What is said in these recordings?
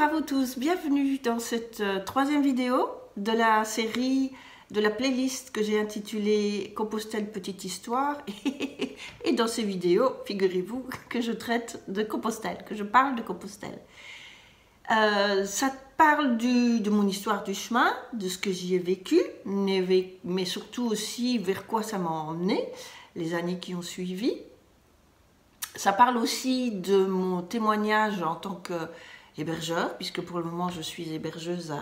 Bonjour à vous tous, bienvenue dans cette troisième vidéo de la série, de la playlist que j'ai intitulée Compostelle Petite Histoire. Et dans ces vidéos, figurez-vous que je traite de Compostelle, que je parle de Compostelle. Ça parle de mon histoire du chemin, de ce que j'y ai vécu, mais surtout aussi vers quoi ça m'a emmené, les années qui ont suivi. Ça parle aussi de mon témoignage en tant qu'hébergeur, puisque pour le moment je suis hébergeuse,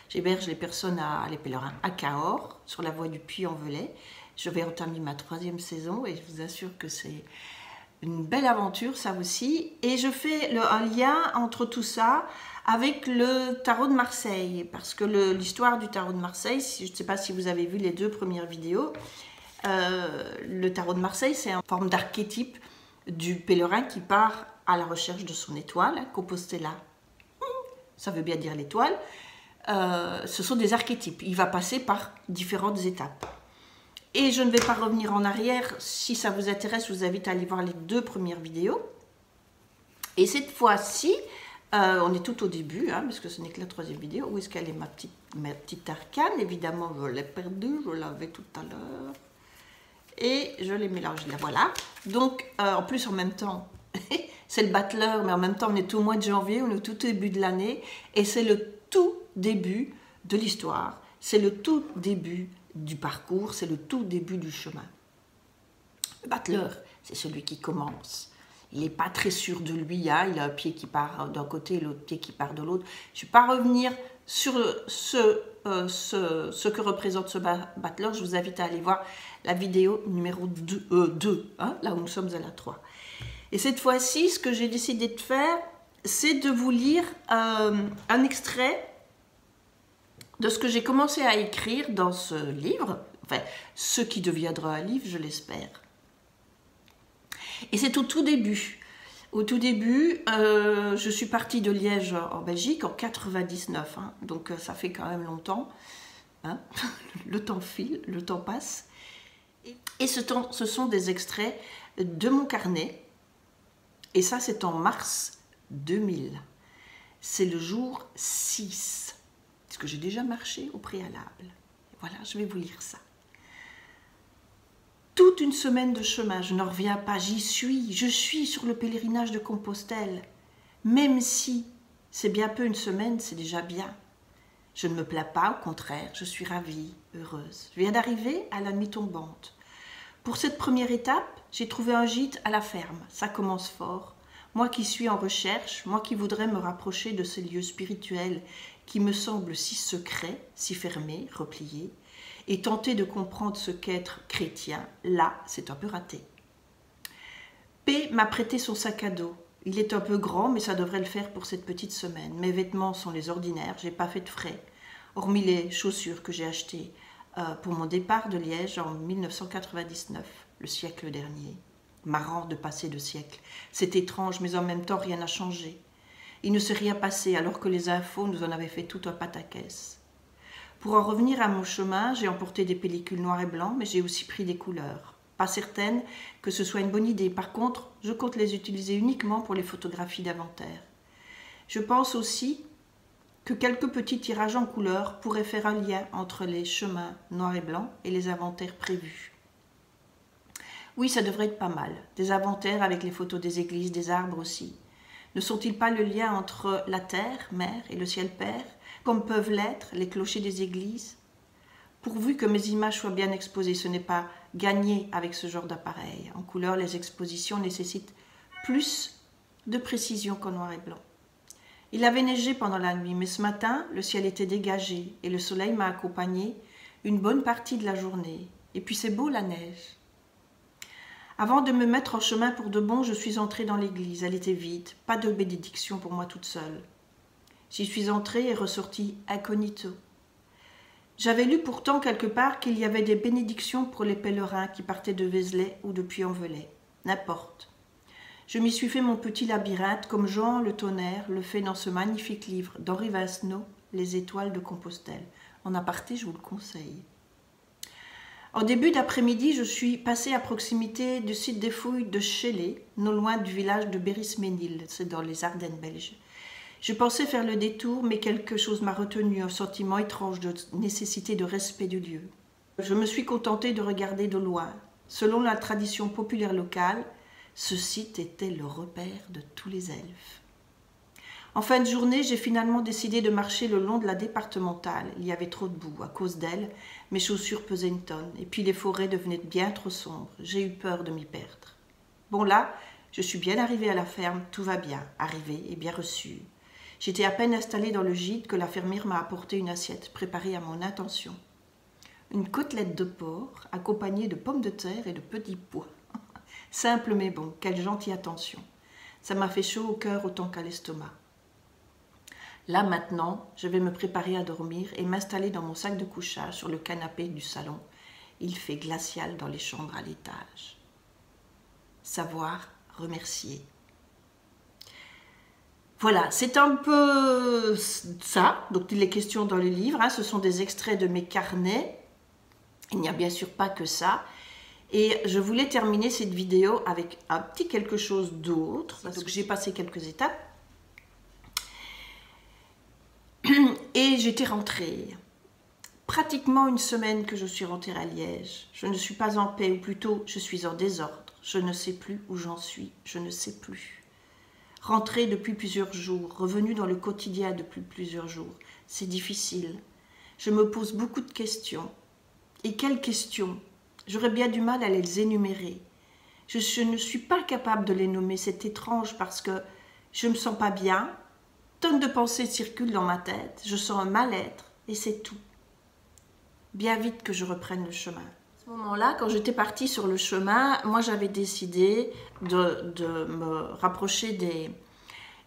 j'héberge les personnes, les pèlerins à Cahors, sur la voie du Puy-en-Velay. Je vais entamer ma 3e saison et je vous assure que c'est une belle aventure, ça aussi. Et je fais un lien entre tout ça avec le tarot de Marseille, parce que l'histoire du tarot de Marseille, je ne sais pas si vous avez vu les 2 premières vidéos, le tarot de Marseille, c'est une forme d'archétype du pèlerin qui part à la recherche de son étoile, Compostela, ça veut bien dire l'étoile. Ce sont des archétypes, il va passer par différentes étapes. Et je ne vais pas revenir en arrière, si ça vous intéresse, je vous invite à aller voir les 2 premières vidéos. Et cette fois-ci, on est tout au début, hein, parce que ce n'est que la 3e vidéo. Où est-ce qu'elle est ma petite arcane? Évidemment, je l'ai perdue, je l'avais tout à l'heure. Et je les mélange, là, voilà. Donc, en plus, en même temps, c'est le battleur, mais en même temps, on est au mois de janvier, on est au tout début de l'année, et c'est le tout début de l'histoire, c'est le tout début du parcours, c'est le tout début du chemin. Le battleur, c'est celui qui commence. Il n'est pas très sûr de lui, hein, il a un pied qui part d'un côté et l'autre pied qui part de l'autre. Je ne vais pas revenir sur ce que représente ce battleur. Je vous invite à aller voir la vidéo numéro 2 hein, là où nous sommes à la 3. Et cette fois-ci, ce que j'ai décidé de faire, c'est de vous lire un extrait de ce que j'ai commencé à écrire dans ce livre, enfin, ce qui deviendra un livre, je l'espère. Et c'est au tout début. Au tout début, je suis partie de Liège en Belgique en 99, hein, donc ça fait quand même longtemps. Hein. Le temps file, le temps passe. Et ce sont des extraits de mon carnet. Et ça, c'est en mars 2000. C'est le jour 6. Parce que j'ai déjà marché au préalable. Voilà, je vais vous lire ça. Toute une semaine de chemin, je n'en reviens pas, j'y suis, je suis sur le pèlerinage de Compostelle. Même si c'est bien peu une semaine, c'est déjà bien. Je ne me plains pas, au contraire, je suis ravie, heureuse. Je viens d'arriver à la nuit tombante. Pour cette première étape, j'ai trouvé un gîte à la ferme, ça commence fort. Moi qui suis en recherche, moi qui voudrais me rapprocher de ces lieux spirituels qui me semblent si secrets, si fermés, repliés, et tenter de comprendre ce qu'être chrétien, là, c'est un peu raté. P m'a prêté son sac à dos. Il est un peu grand, mais ça devrait le faire pour cette petite semaine. Mes vêtements sont les ordinaires, j'ai pas fait de frais, hormis les chaussures que j'ai achetées pour mon départ de Liège en 1999, le siècle dernier. Marrant de passer de siècle. C'est étrange, mais en même temps, rien n'a changé. Il ne s'est rien passé, alors que les infos nous en avaient fait tout un pataquès. Pour en revenir à mon chemin, j'ai emporté des pellicules noires et blancs, mais j'ai aussi pris des couleurs. Pas certaine que ce soit une bonne idée. Par contre, je compte les utiliser uniquement pour les photographies d'inventaire. Je pense aussi que quelques petits tirages en couleurs pourraient faire un lien entre les chemins noirs et blancs et les inventaires prévus. Oui, ça devrait être pas mal. Des inventaires avec les photos des églises, des arbres aussi. Ne sont-ils pas le lien entre la terre, mère, et le ciel père, comme peuvent l'être les clochers des églises? Pourvu que mes images soient bien exposées, ce n'est pas gagné avec ce genre d'appareil. En couleur, les expositions nécessitent plus de précision qu'en noir et blanc. Il avait neigé pendant la nuit, mais ce matin, le ciel était dégagé et le soleil m'a accompagné une bonne partie de la journée. Et puis c'est beau la neige. Avant de me mettre en chemin pour de bon, je suis entrée dans l'église. Elle était vide, pas de bénédiction pour moi toute seule. J'y suis entrée et ressortie incognito. J'avais lu pourtant quelque part qu'il y avait des bénédictions pour les pèlerins qui partaient de Vézelay ou de Puy-en-Velay. N'importe. Je m'y suis fait mon petit labyrinthe comme Jean Le Tonnerre le fait dans ce magnifique livre d'Henri Vincenot, Les étoiles de Compostelle. En aparté, je vous le conseille. En début d'après-midi, je suis passée à proximité du site des fouilles de Chélé, non loin du village de Béris-Ménil, c'est dans les Ardennes belges. Je pensais faire le détour, mais quelque chose m'a retenu, un sentiment étrange de nécessité de respect du lieu. Je me suis contentée de regarder de loin. Selon la tradition populaire locale, ce site était le repère de tous les elfes. En fin de journée, j'ai finalement décidé de marcher le long de la départementale. Il y avait trop de boue. À cause d'elle, mes chaussures pesaient une tonne. Et puis les forêts devenaient bien trop sombres. J'ai eu peur de m'y perdre. Bon là, je suis bien arrivée à la ferme. Tout va bien. Arrivée et bien reçue. J'étais à peine installée dans le gîte que la fermière m'a apporté une assiette préparée à mon intention. Une côtelette de porc accompagnée de pommes de terre et de petits pois. Simple mais bon. Quelle gentille attention. Ça m'a fait chaud au cœur autant qu'à l'estomac. Là maintenant, je vais me préparer à dormir et m'installer dans mon sac de couchage sur le canapé du salon. Il fait glacial dans les chambres à l'étage. Savoir remercier. Voilà, c'est un peu ça, donc les questions dans le livre, ce sont des extraits de mes carnets. Il n'y a bien sûr pas que ça. Et je voulais terminer cette vidéo avec un petit quelque chose d'autre, parce que j'ai passé quelques étapes. Et j'étais rentrée. Pratiquement une semaine que je suis rentrée à Liège. Je ne suis pas en paix, ou plutôt, je suis en désordre. Je ne sais plus où j'en suis, je ne sais plus. Rentrée depuis plusieurs jours, revenue dans le quotidien depuis plusieurs jours. C'est difficile. Je me pose beaucoup de questions. Et quelles questions? J'aurais bien du mal à les énumérer. Je ne suis pas capable de les nommer. C'est étrange parce que je ne me sens pas bien. Tonnes de pensées circulent dans ma tête, je sens un mal-être et c'est tout. Bien vite que je reprenne le chemin. À ce moment-là, quand j'étais partie sur le chemin, moi j'avais décidé de me rapprocher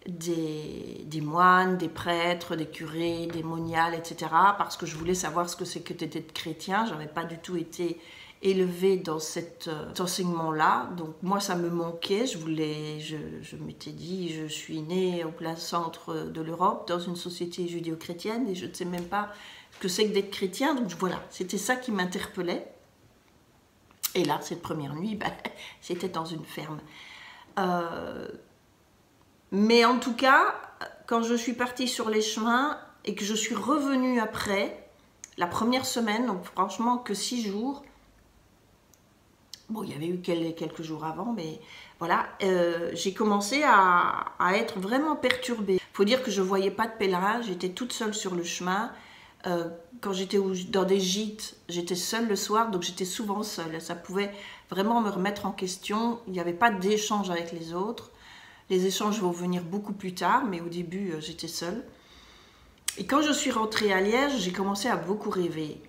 des moines, des prêtres, des curés, des moniales, etc. parce que je voulais savoir ce que c'est que d'être chrétien. Je n'avais pas du tout été élevée dans cet enseignement-là, donc moi ça me manquait. Je m'étais dit, je suis née au plein centre de l'Europe, dans une société judéo-chrétienne, et je ne sais même pas ce que c'est que d'être chrétien, donc voilà, c'était ça qui m'interpellait. Et là, cette première nuit, c'était dans une ferme. Mais en tout cas, quand je suis partie sur les chemins, et que je suis revenue après, la première semaine, donc franchement que 6 jours, bon, il y avait eu quelques jours avant, mais voilà, j'ai commencé à être vraiment perturbée. Il faut dire que je ne voyais pas de pèlerin, j'étais toute seule sur le chemin. Quand j'étais dans des gîtes, j'étais seule le soir, donc j'étais souvent seule. Ça pouvait vraiment me remettre en question. Il n'y avait pas d'échange avec les autres. Les échanges vont venir beaucoup plus tard, mais au début, j'étais seule. Et quand je suis rentrée à Liège, j'ai commencé à beaucoup rêver.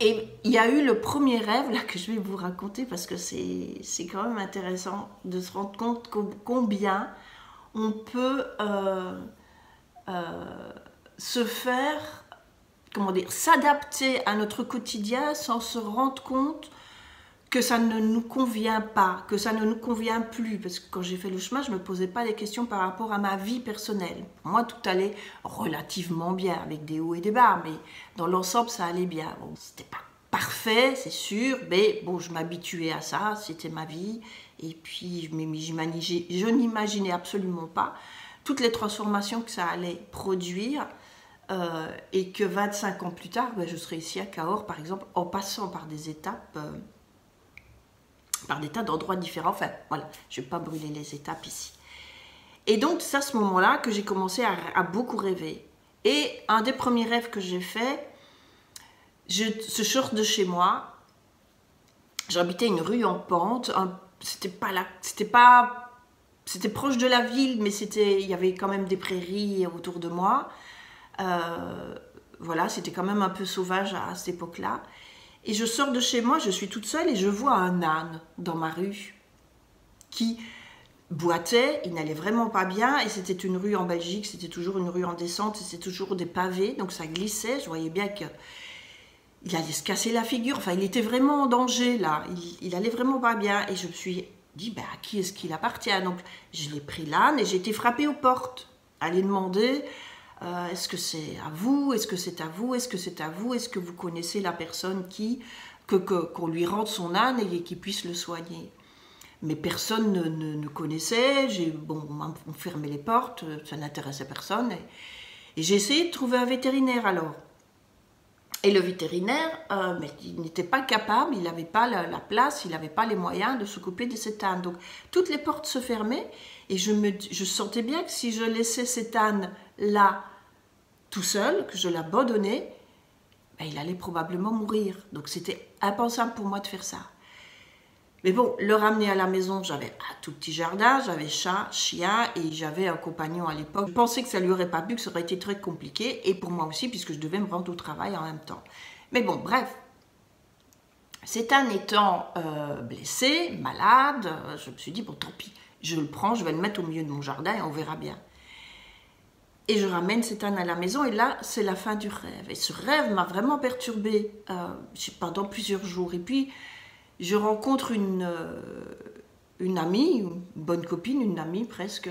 Et il y a eu le premier rêve là que je vais vous raconter parce que c'est quand même intéressant de se rendre compte combien on peut se faire, comment dire, s'adapter à notre quotidien sans se rendre compte que ça ne nous convient pas, que ça ne nous convient plus. Parce que quand j'ai fait le chemin, je ne me posais pas des questions par rapport à ma vie personnelle. Moi, tout allait relativement bien, avec des hauts et des bas, mais dans l'ensemble, ça allait bien. Bon, c'était pas parfait, c'est sûr, mais bon, je m'habituais à ça, c'était ma vie. Et puis, je n'imaginais absolument pas toutes les transformations que ça allait produire. Et que 25 ans plus tard, je serais ici à Cahors, par exemple, en passant par des étapes... par des tas d'endroits différents. Enfin, voilà, je ne vais pas brûler les étapes ici. Et donc, c'est à ce moment-là que j'ai commencé à beaucoup rêver. Et un des premiers rêves que j'ai fait, je sors de chez moi, j'habitais une rue en pente, c'était proche de la ville, mais il y avait quand même des prairies autour de moi. Voilà, c'était quand même un peu sauvage à cette époque-là. Et je sors de chez moi, je suis toute seule et je vois un âne dans ma rue qui boitait, il n'allait vraiment pas bien et c'était une rue en Belgique, c'était toujours une rue en descente, c'était toujours des pavés, donc ça glissait, je voyais bien qu'il allait se casser la figure, enfin il était vraiment en danger là, il allait vraiment pas bien et je me suis dit, à qui est-ce qu'il appartient? Donc je l'ai pris l'âne et j'ai été frappée aux portes, aller demander... est-ce que c'est à vous? Est-ce que c'est à vous? Est-ce que c'est à vous? Est-ce que vous connaissez la personne qu'on lui rende son âne et qu'il puisse le soigner? Mais personne ne connaissait. Bon, on fermait les portes, ça n'intéressait personne. Et j'ai essayé de trouver un vétérinaire alors. Et le vétérinaire, mais il n'était pas capable, il n'avait pas la place, il n'avait pas les moyens de s'occuper de cet âne. Donc toutes les portes se fermaient et je sentais bien que si je laissais cet âne là, tout seul, que je l'abandonnais, ben, il allait probablement mourir. Donc c'était impensable pour moi de faire ça. Mais bon, le ramener à la maison, j'avais un tout petit jardin, j'avais chat, chien et j'avais un compagnon à l'époque. Je pensais que ça lui aurait pas plu, que ça aurait été très compliqué et pour moi aussi puisque je devais me rendre au travail en même temps. Mais bon, bref. Cet âne étant blessé, malade, je me suis dit, bon tant pis, je le prends, je vais le mettre au milieu de mon jardin et on verra bien. Et je ramène cet âne à la maison et là, c'est la fin du rêve. Et ce rêve m'a vraiment perturbée pendant plusieurs jours. Et puis, je rencontre une amie, une bonne copine, une amie presque,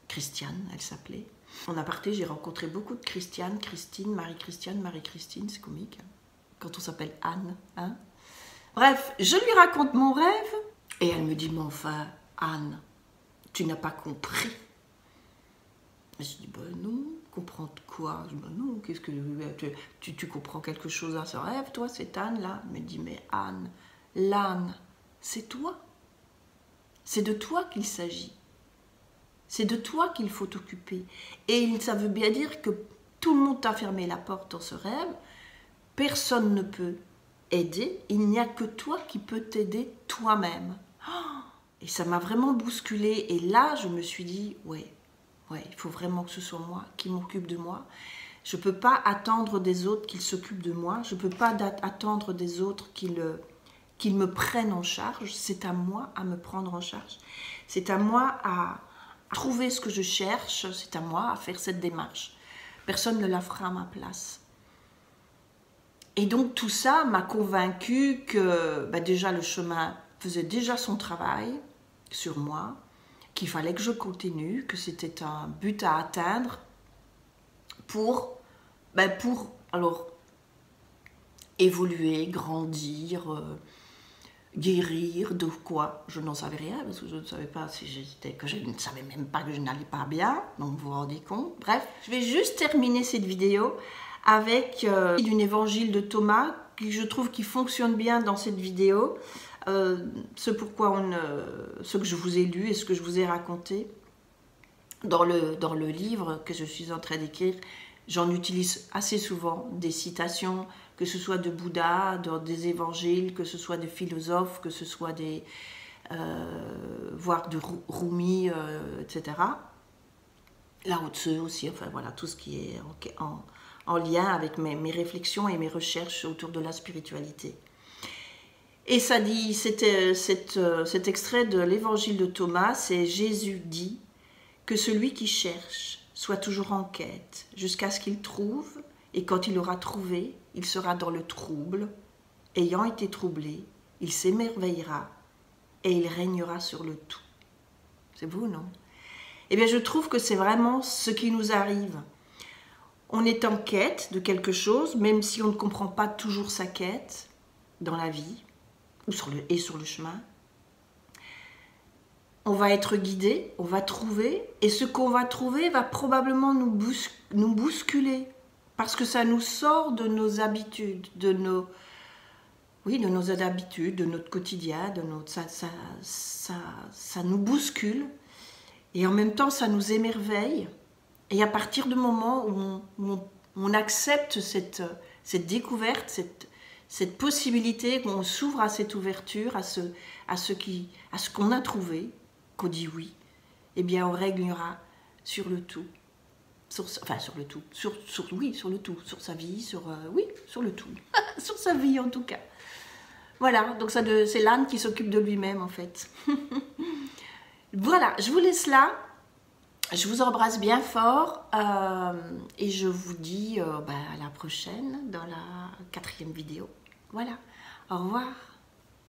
Christiane, elle s'appelait. En aparté, j'ai rencontré beaucoup de Christiane, Christine, Marie-Christine, c'est comique, hein, quand on s'appelle Anne. Hein. Bref, je lui raconte mon rêve et elle me dit, mais enfin, Anne, tu n'as pas compris. Je dis, ben non, comprends quoi? Je dis, ben non, qu'est-ce que tu comprends quelque chose à ce rêve, toi, cette Anne-là? Elle me dit, mais Anne, l'âne, c'est toi. C'est de toi qu'il s'agit. C'est de toi qu'il faut t'occuper. Et ça veut bien dire que tout le monde t'a fermé la porte dans ce rêve, personne ne peut aider, il n'y a que toi qui peux t'aider toi-même. Et ça m'a vraiment bousculée. Et là, je me suis dit, ouais, il faut vraiment que ce soit moi qui m'occupe de moi. Je ne peux pas attendre des autres qu'ils s'occupent de moi. Je ne peux pas attendre des autres qu'ils me prennent en charge. C'est à moi à me prendre en charge. C'est à moi à trouver ce que je cherche. C'est à moi à faire cette démarche. Personne ne la fera à ma place. Et donc tout ça m'a convaincue que déjà le chemin faisait déjà son travail sur moi, qu'il fallait que je continue, que c'était un but à atteindre pour alors évoluer, grandir, guérir de quoi? Je n'en savais rien parce que je ne savais pas je ne savais même pas que je n'allais pas bien, donc vous vous rendez compte. Bref, je vais juste terminer cette vidéo avec une évangile de Thomas que je trouve qui fonctionne bien dans cette vidéo. Ce que je vous ai lu et ce que je vous ai raconté dans le livre que je suis en train d'écrire, j'en utilise assez souvent des citations, que ce soit de Bouddha, des évangiles, que ce soit des philosophes, que ce soit voire de Rumi, etc. Lao Tzu aussi, enfin voilà, tout ce qui est en lien avec mes réflexions et mes recherches autour de la spiritualité. Et ça dit, cet extrait de l'évangile de Thomas, c'est Jésus dit que celui qui cherche soit toujours en quête jusqu'à ce qu'il trouve, et quand il aura trouvé, il sera dans le trouble. Ayant été troublé, il s'émerveillera et il régnera sur le tout. C'est beau, non? Eh bien, je trouve que c'est vraiment ce qui nous arrive. On est en quête de quelque chose, même si on ne comprend pas toujours sa quête dans la vie. Sur le chemin, on va être guidé, on va trouver, et ce qu'on va trouver va probablement nous bousculer, parce que ça nous sort de nos habitudes, de nos habitudes, de notre quotidien, ça nous bouscule, et en même temps ça nous émerveille, et à partir du moment où on accepte cette découverte, cette possibilité, qu'on s'ouvre à cette ouverture, à ce qu'on a trouvé, qu'on dit oui, eh bien on réglera sur le tout. Sur le tout. Sur le tout. Sur sa vie, sur le tout. Sur sa vie en tout cas. Voilà, donc c'est l'âne qui s'occupe de lui-même en fait. Voilà, je vous laisse là. Je vous embrasse bien fort et je vous dis à la prochaine dans la 4e vidéo. Voilà, au revoir.